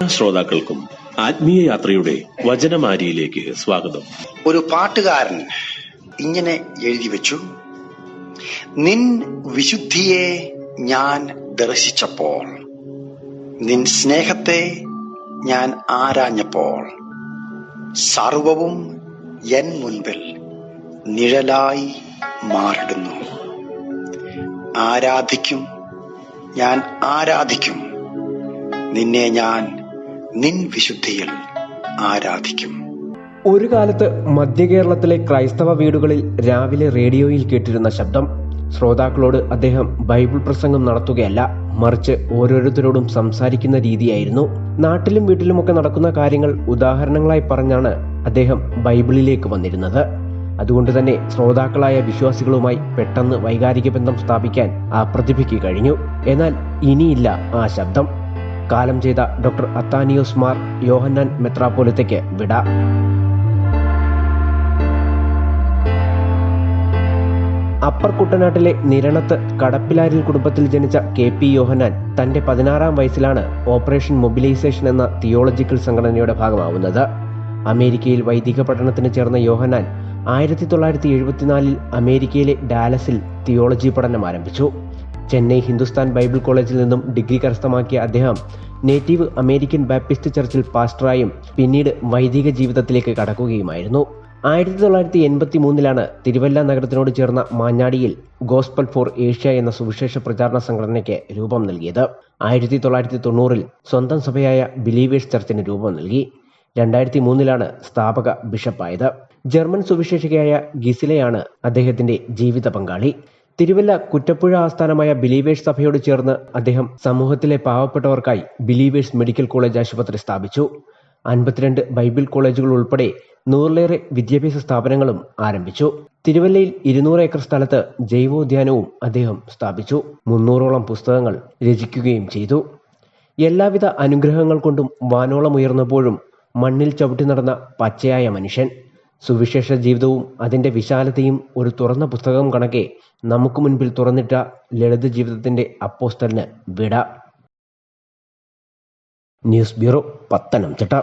ശ്രോതാക്കൾക്കും ആത്മീയ യാത്രയുടെ വചനമാരിയിലേക്ക് സ്വാഗതം. ഒരു പാട്ടുകാരൻ ഇങ്ങനെ എഴുതി വെച്ചു: നിൻ വിശുദ്ധിയെ ഞാൻ ദർശിച്ചപ്പോൾ, നിൻ സ്നേഹത്തെ ഞാൻ ആരാഞ്ഞപ്പോൾ, സർവവും എൻ മുൻപിൽ നിഴലായി മാറിടുന്നു. ആരാധിക്കും, ഞാൻ ആരാധിക്കും, നിന്നെ ഞാൻ നിൻ വിശുദ്ധിയിൽ ആരാധിക്കും. ഒരു കാലത്ത് മധ്യ കേരളത്തിലെ ക്രൈസ്തവ വീടുകളിൽ രാവിലെ റേഡിയോയിൽ കേട്ടിരുന്ന ശബ്ദം. ശ്രോതാക്കളോട് അദ്ദേഹം ബൈബിൾ പ്രസംഗം നടത്തുകയല്ല, മറിച്ച് ഓരോരുത്തരോടും സംസാരിക്കുന്ന രീതിയായിരുന്നു. നാട്ടിലും വീട്ടിലുമൊക്കെ നടക്കുന്ന കാര്യങ്ങൾ ഉദാഹരണങ്ങളായി പറഞ്ഞാണ് അദ്ദേഹം ബൈബിളിലേക്ക് വന്നിരുന്നത്. അതുകൊണ്ട് തന്നെ ശ്രോതാക്കളായ വിശ്വാസികളുമായി പെട്ടെന്ന് വൈകാരിക ബന്ധം സ്ഥാപിക്കാൻ ആ പ്രതിഭയ്ക്ക് കഴിഞ്ഞു. എന്നാൽ ഇനിയില്ല ആ ശബ്ദം. കാലം ചെയ്ത ഡോക്ടർ അത്താനിയോസ് മാർ യോഹന്നാൻ മെത്രാപ്പോലിത്തയ്ക്ക് വിട. അപ്പർ കുട്ടനാട്ടിലെ നിരണത്ത് കടപ്പിലാരിൽ കുടുംബത്തിൽ ജനിച്ച KP യോഹന്നാൻ തന്റെ 16-ാം വയസ്സിലാണ് ഓപ്പറേഷൻ മൊബിലൈസേഷൻ എന്ന തിയോളജിക്കൽ സംഘടനയുടെ ഭാഗമാവുന്നത്. അമേരിക്കയിൽ വൈദിക പഠനത്തിന് ചേർന്ന യോഹന്നാൻ 1974 അമേരിക്കയിലെ ഡാലസിൽ തിയോളജി പഠനം ആരംഭിച്ചു. ചെന്നൈ ഹിന്ദുസ്ഥാൻ ബൈബിൾ കോളേജിൽ നിന്നും ഡിഗ്രി കരസ്ഥമാക്കിയ അദ്ദേഹം നേറ്റീവ് അമേരിക്കൻ ബാപ്റ്റിസ്റ്റ് ചർച്ചിൽ പാസ്റ്ററായും പിന്നീട് വൈദിക ജീവിതത്തിലേക്ക് കടക്കുകയുമായിരുന്നു. 1983 തിരുവല്ല നഗരത്തിനോട് ചേർന്ന മാഞ്ഞാടിയിൽ ഗോസ്പൽ ഫോർ ഏഷ്യ എന്ന സുവിശേഷ പ്രചാരണ സംഘടനയ്ക്ക് രൂപം നൽകിയത്. 1990 സ്വന്തം സഭയായ ബിലീവേഴ്സ് ചർച്ചിന് രൂപം നൽകി. 2003 സ്ഥാപക ബിഷപ്പായത്. ജർമ്മൻ സുവിശേഷികയായ ഗിസിലയാണ് അദ്ദേഹത്തിന്റെ ജീവിത പങ്കാളി. തിരുവല്ല കുറ്റപ്പുഴ ആസ്ഥാനമായ ബിലീവേഴ്സ് സഭയോട് ചേർന്ന് അദ്ദേഹം സമൂഹത്തിലെ പാവപ്പെട്ടവർക്കായി ബിലീവേഴ്സ് മെഡിക്കൽ കോളേജ് ആശുപത്രി സ്ഥാപിച്ചു. 52 ബൈബിൾ കോളേജുകൾ ഉൾപ്പെടെ 100-ലേറെ വിദ്യാഭ്യാസ സ്ഥാപനങ്ങളും ആരംഭിച്ചു. തിരുവല്ലയിൽ 200 ഏക്കർ സ്ഥലത്ത് ജൈവോദ്യാനവും അദ്ദേഹം സ്ഥാപിച്ചു. 300ഓളം പുസ്തകങ്ങൾ രചിക്കുകയും ചെയ്തു. എല്ലാവിധ അനുഗ്രഹങ്ങൾ കൊണ്ടും വാനോളം ഉയർന്നപ്പോഴും മണ്ണിൽ ചവിട്ടി നടന്ന പച്ചയായ മനുഷ്യൻ. സുവിശേഷ ജീവിതവും അതിന്റെ വിശാലതയും ഒരു തുറന്ന പുസ്തകം കണക്കെ നമുക്ക് മുൻപിൽ തുറന്നിട്ട ലളിത ജീവിതത്തിന്റെ അപ്പോസ്തലന് വിട. News bureau, Pathanamthitta.